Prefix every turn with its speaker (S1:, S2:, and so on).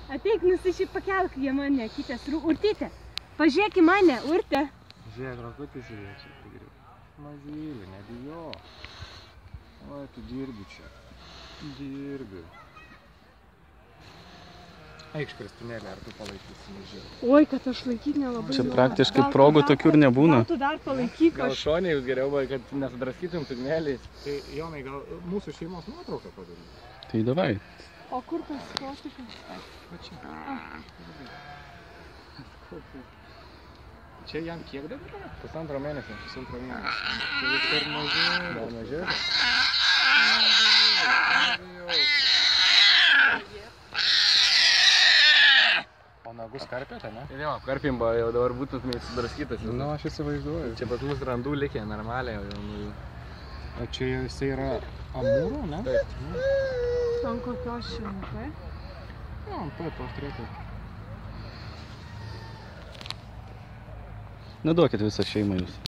S1: Ateik, nusišiai pakelk jie mane, kitės. Urtytė, pažiūrėk į mane, Urtė.
S2: Žiūrėk, Rakutė žiūrėk čia pagriau. Mazylė, nebijo. Oi, tu dirbi čia. Dirbi. Eikš kristinėlį, ar tu palaikysi nežiūrė.
S1: Oi, kad aš laikyt nelabai.
S3: Čia praktiškai progų tokių ir nebūna.
S1: Gal tu dar palaikyk
S2: Gal
S1: aš.
S2: šonė jūs geriau, kad nesudraskytum signėliais. Tai, Jonai, gal mūsų šeimos nuotrauką padaryti?
S3: Tai davai.
S1: O kur tas kostikas?
S2: Va čia. Čia jam kiek dabar? Pusantro mėnesio. Tai vis per mažiau. Dar mažiau? O nagus karpėte, ne? Jo, karpimba jau dabar būtumėt sudraskytas. Nu, aš įsivaizduoju. Čia pas mus randų likė normaliai. O čia jisai yra amūro, ne? Taip.
S1: Ant kokios šiandien?
S2: Jo, ant tos turėtų.
S3: Neduokit visą šeimą jūs.